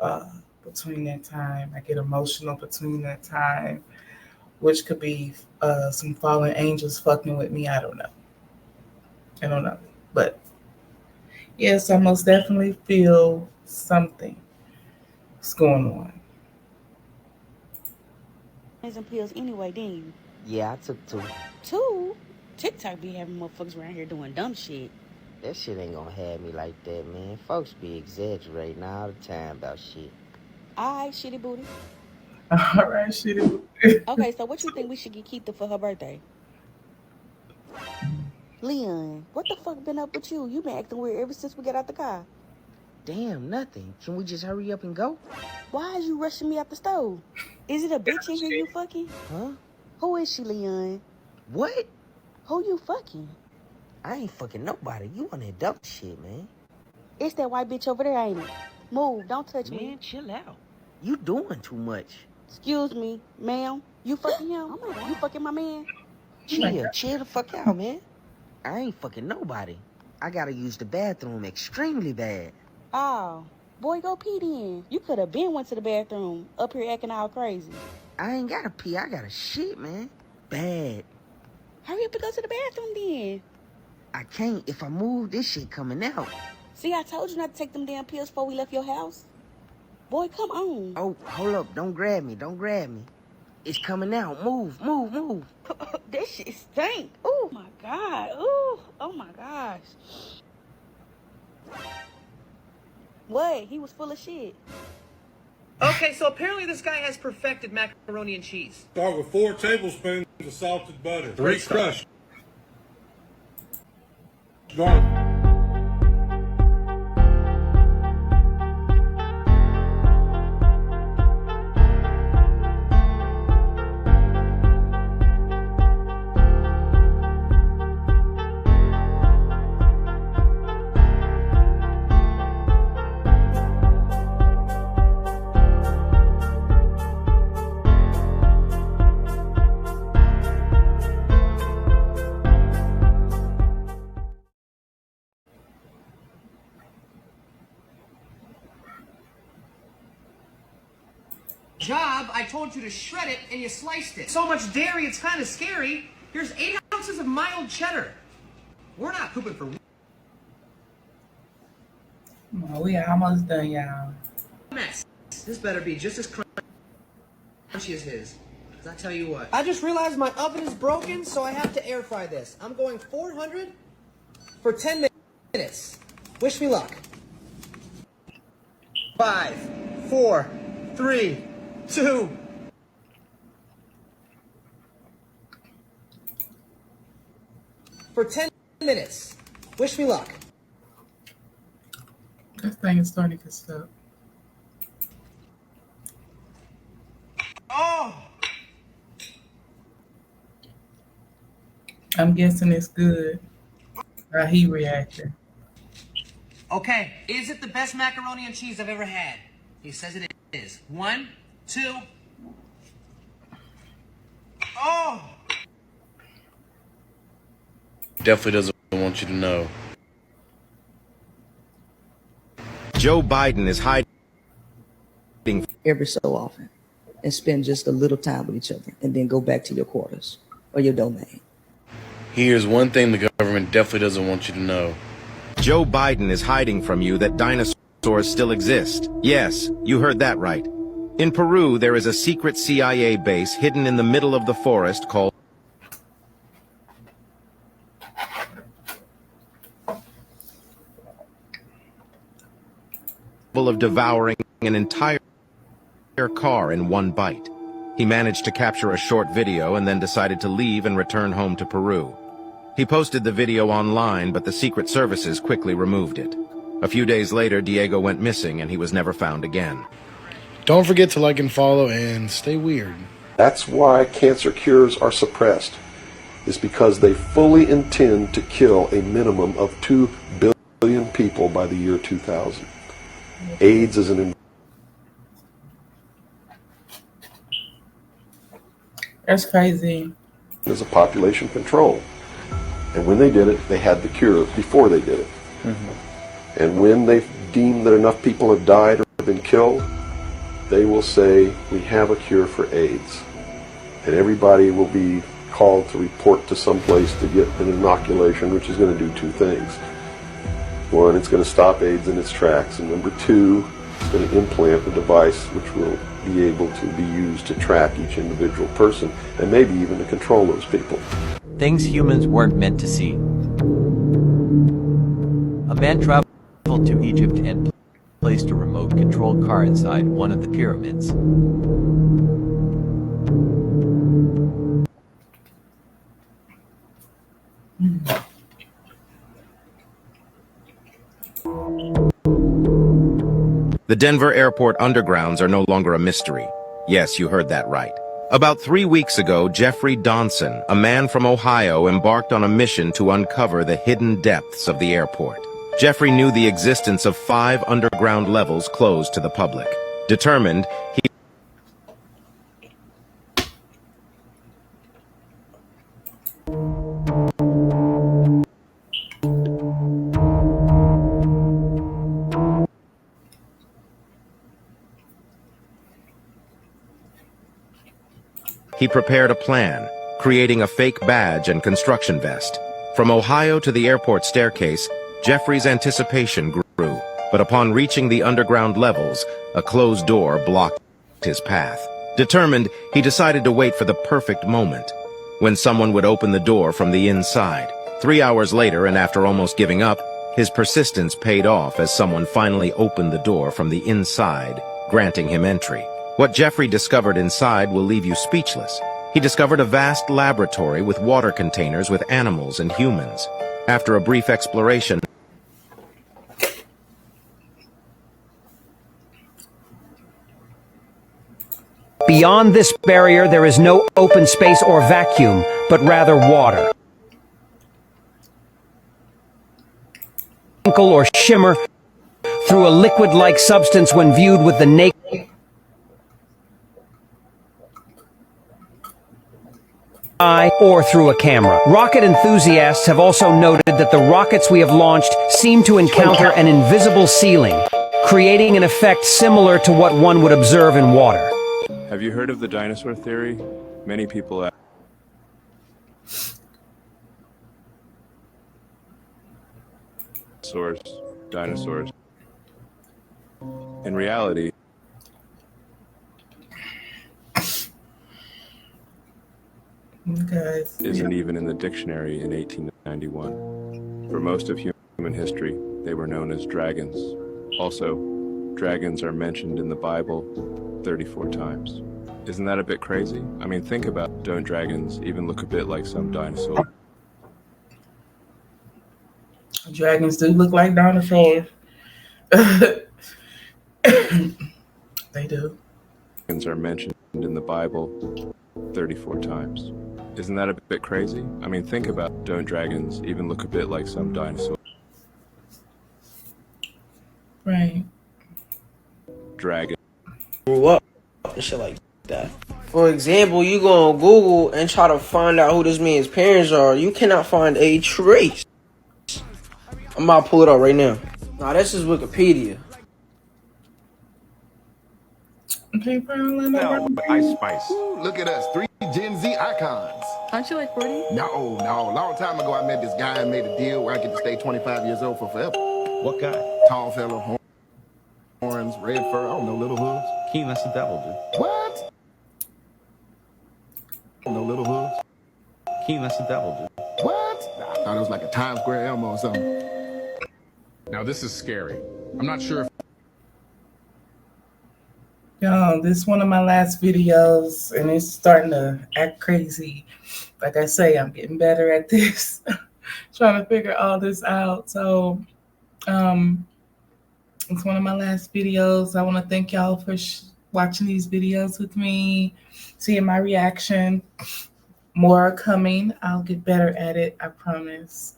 uh, between that time. I get emotional between that time, which could be some fallen angels fucking with me. I don't know. I don't know. But yes, I most definitely feel something is going on. Some pills anyway, didn't you? Yeah, I took 2. 2? TikTok be having motherfuckers around here doing dumb shit. That shit ain't gonna have me like that, man. Folks be exaggerating all the time about shit. Alright, shitty booty. All right, shit. Okay, so what you think we should get Keitha for her birthday? Leon, what the fuck been up with you? You been acting weird ever since we got out the car. Damn, nothing. Can we just hurry up and go? Why is you rushing me out the stove? Is it a bitch in here you fucking? Huh? Who is she, Leon? What? Who you fucking? I ain't fucking nobody. You on that dumb shit, man. It's that white bitch over there, ain't it? Move, don't touch me. Man, chill out. You doing too much. Excuse me, ma'am. You fucking him? Oh my God. You fucking my man? Chill the fuck out, man. I ain't fucking nobody. I gotta use the bathroom extremely bad. Oh, boy, go pee then. You could have been went to the bathroom, up here acting all crazy. I ain't gotta pee. I gotta shit, man. Bad. Hurry up and go to the bathroom then. I can't. If I move, this shit coming out. See, I told you not to take them damn pills before we left your house. Boy, come on. Oh, hold up. Don't grab me. Don't grab me. It's coming out. Move. This shit stink. Oh my God. Ooh. Oh my gosh. What? He was full of shit. Okay, so apparently this guy has perfected macaroni and cheese. Start with 4 tablespoons of salted butter. 3 crushed. Garlic. Job, I told you to shred it and you sliced it. So much dairy, it's kind of scary. Here's 8 ounces of mild cheddar. We're not pooping for Oh, we almost done, y'all. mess. This better be just as crunchy as his. Because I tell you what. I just realized my oven is broken, so I have to air fry this. I'm going 400 for 10 minutes. Wish me luck. 5, 4, 3, 2. For 10 minutes. Wish me luck. This thing is starting to get stuck. Oh! I'm guessing it's good. How he reacted. Okay, is it the best macaroni and cheese I've ever had? He says it is. 1, 2. Oh! Definitely doesn't want you to know. Joe Biden is hiding every so often and spend just a little time with each other and then go back to your quarters or your domain. Here's one thing the government definitely doesn't want you to know. Joe Biden is hiding from you that dinosaurs still exist. Yes, you heard that right. In Peru, there is a secret CIA base hidden in the middle of the forest called of devouring an entire car in one bite. He managed to capture a short video and then decided to leave and return home to Peru. He posted the video online, but the Secret Services quickly removed it. A few days later, Diego went missing and he was never found again. Don't forget to like and follow and stay weird. That's why cancer cures are suppressed. It's because they fully intend to kill a minimum of 2 billion people by the year 2000. AIDS is That's crazy. As a population control. And when they did it, they had the cure before they did it. Mm-hmm. And when they deem that enough people have died or been killed, they will say, we have a cure for AIDS. And everybody will be called to report to some place to get an inoculation, which is going to do 2 things. One, it's going to stop AIDS in its tracks. And number 2, it's going to implant a device which will be able to be used to track each individual person and maybe even to control those people. Things humans weren't meant to see. A man traveled to Egypt and placed a remote-controlled car inside one of the pyramids. The Denver airport undergrounds are no longer a mystery. Yes, you heard that right. About 3 weeks ago, Jeffrey Donson, a man from Ohio, embarked on a mission to uncover the hidden depths of the airport. Jeffrey knew the existence of 5 underground levels closed to the public. Determined, he prepared a plan, creating a fake badge and construction vest. From Ohio to the airport staircase, Jeffrey's anticipation grew, but upon reaching the underground levels, a closed door blocked his path. Determined, he decided to wait for the perfect moment, when someone would open the door from the inside. 3 hours later, and after almost giving up, his persistence paid off as someone finally opened the door from the inside, granting him entry. What Jeffrey discovered inside will leave you speechless. He discovered a vast laboratory with water containers with animals and humans. After a brief exploration, beyond this barrier, there is no open space or vacuum, but rather water. Twinkle or shimmer through a liquid-like substance when viewed with the naked eye or through a camera. Rocket enthusiasts have also noted that the rockets we have launched seem to encounter an invisible ceiling, creating an effect similar to what one would observe in water. Have you heard of the dinosaur theory? Many people ask. Dinosaurs. In reality, isn't even in the dictionary in 1891. For most of human history, they were known as dragons. Also, dragons are mentioned in the Bible 34 times. Isn't that a bit crazy? I mean, think about it. Don't dragons even look a bit like some dinosaur? Dragons do look like dinosaurs. They do. Dragons are mentioned in the Bible 34 times. Isn't that a bit crazy? I mean, think about it. Don't dragons even look a bit like some dinosaur? Right. Dragon. Grew up and shit like that. For example, you go on Google and try to find out who this man's parents are. You cannot find a trace. I'm about to pull it up right now. Nah, this is Wikipedia. Okay, Now, Ice Spice. Ooh, look at us, 3 Gen Z icons. Aren't you like 40? No. Long time ago, I met this guy and made a deal where I get to stay 25 years old for forever. What guy? Tall fella, horns, red fur, I don't know, little hoods. Keen, that's the devil, dude. What? I don't know, little hoods. Keen, that's the devil, dude. What? I thought it was like a Times Square Elmo or something. Now, this is scary. I'm not sure if Yo, this is one of my last videos, and it's starting to act crazy. Like I say, I'm getting better at this, trying to figure all this out. So, it's one of my last videos. I want to thank y'all for watching these videos with me, seeing my reaction. More are coming. I'll get better at it, I promise.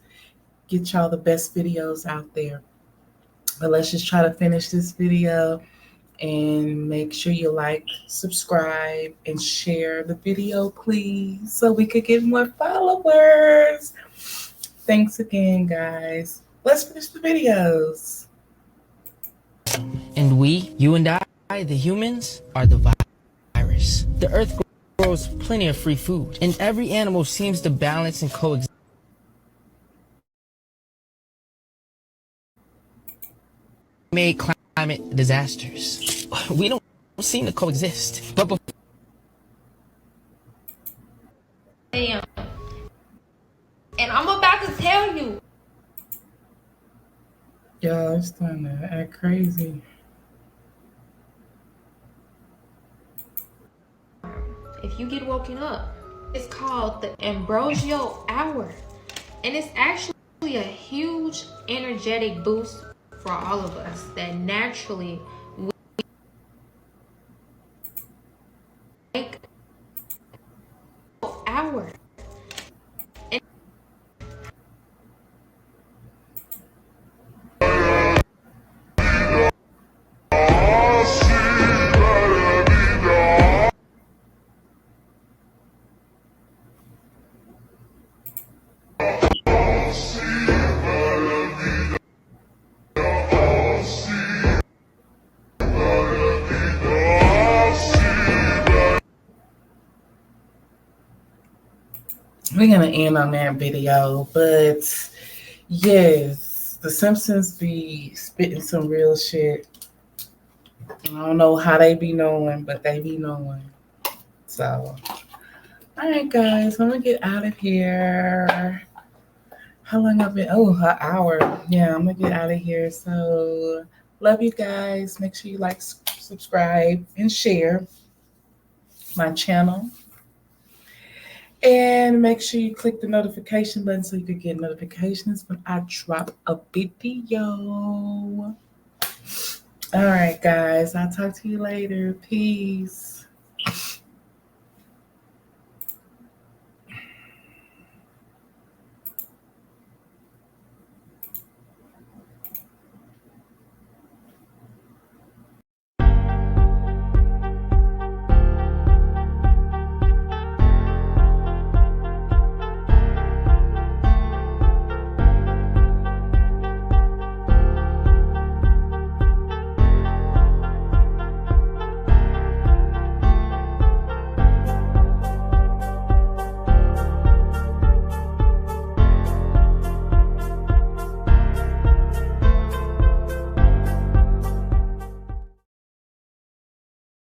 Get y'all the best videos out there. But let's just try to finish this video. And make sure you like, subscribe, and share the video, please, so we could get more followers. Thanks again, guys. Let's finish the videos. And we, you and I, the humans, are the virus. The earth grows plenty of free food, and every animal seems to balance and coexist. Made climate disasters. We don't seem to coexist. But before Damn. And I'm about to tell you. Y'all, it's starting to act crazy. If you get woken up, it's called the ambrosial hour. And it's actually a huge energetic boost for all of us that naturally wake hour. We're gonna end on that video, but yes, the Simpsons be spitting some real shit. I don't know how they be knowing, but they be knowing. So, all right, guys, I'm gonna get out of here. How long I've been? Oh, an hour. Yeah, I'm gonna get out of here. So, love you guys. Make sure you like, subscribe, and share my channel. And make sure you click the notification button so you can get notifications when I drop a video. All right, guys. I'll talk to you later. Peace.